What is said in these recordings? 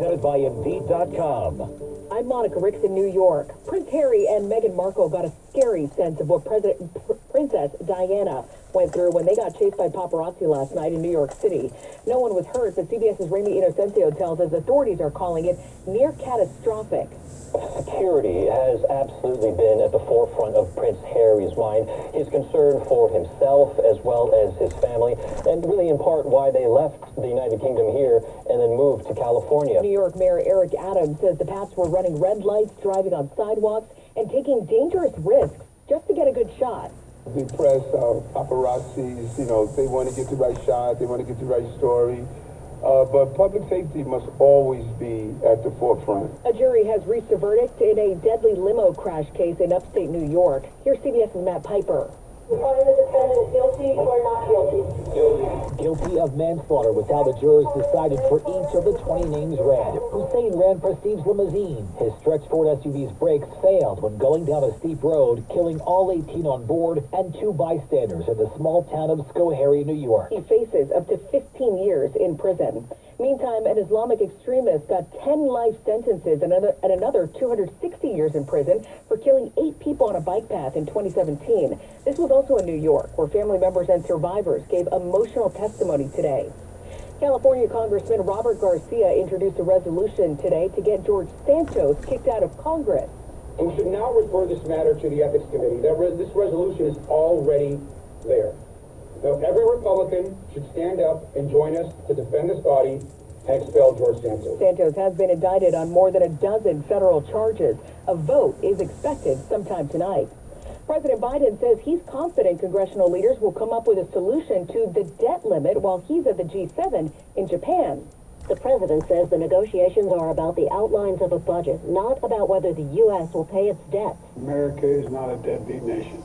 presented by Indeed.com. I'm Monica Ricks in New York. Prince Harry and Meghan Markle got a scary sense of what Princess Diana went through when they got chased by paparazzi last night in New York City. No one was hurt, but CBS's Remy Inocencio tells us authorities are calling it near catastrophic. Security has absolutely been at the forefront of Prince Harry's mind. His concern for himself as well as his family, and really in part why they left the United Kingdom here and then moved to California. New York Mayor Eric Adams says the Pats were running red lights, driving on sidewalks, and taking dangerous risks just to get a good shot. The press, paparazzis, they want to get the right shot, they want to get the right story. But public safety must always be at the forefront. A jury has reached a verdict in a deadly limo crash case in upstate New York. Here's CBS's Matt Piper. Find the defendant guilty or not guilty? Guilty of manslaughter was how the jurors decided for each of the 20 names read. Hussein ran for Steve's limousine. His stretch Ford SUV's brakes failed when going down a steep road, killing all 18 on board and 2 bystanders in the small town of Schoharie, New York. He faces up to 15 years in prison. Meantime, an Islamic extremist got 10 life sentences and another 260 years in prison for killing 8 people on a bike path in 2017. This was also in New York, where family members and survivors gave emotional testimony today. California Congressman Robert Garcia introduced a resolution today to get George Santos kicked out of Congress. We should now refer this matter to the Ethics Committee. This resolution is already there. Now, every Republican should stand up and join us to defend this body and expel George Santos. Santos has been indicted on more than a dozen federal charges. A vote is expected sometime tonight. President Biden says he's confident congressional leaders will come up with a solution to the debt limit while he's at the G7 in Japan. The president says the negotiations are about the outlines of a budget, not about whether the U.S. will pay its debts. America is not a deadbeat nation.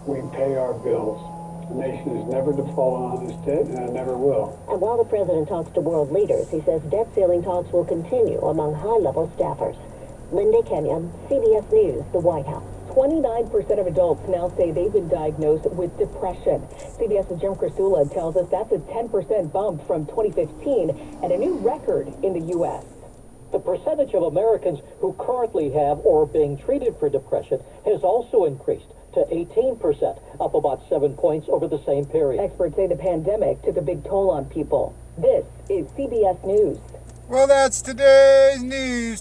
We pay our bills. The nation has never defaulted on its debt, and it never will. And while the president talks to world leaders, he says debt ceiling talks will continue among high-level staffers. Linda Kenyon, CBS News, the White House. 29% of adults now say they've been diagnosed with depression. CBS's Jim Krasula tells us that's a 10% bump from 2015 and a new record in the U.S. The percentage of Americans who currently have or are being treated for depression has also increased to 18%, up about 7 points over the same period. Experts say the pandemic took a big toll on people. This is CBS News. Well, that's today's news.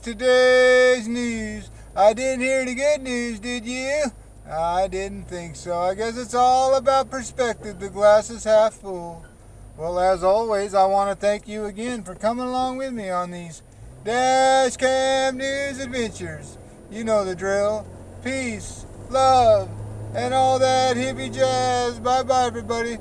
I didn't hear the good news, did you? I didn't think so. I guess it's all about perspective. The glass is half full. Well, as always, I want to thank you again for coming along with me on these Dash Cam News adventures. You know the drill. Peace, love, and all that hippie jazz. Bye-bye, everybody.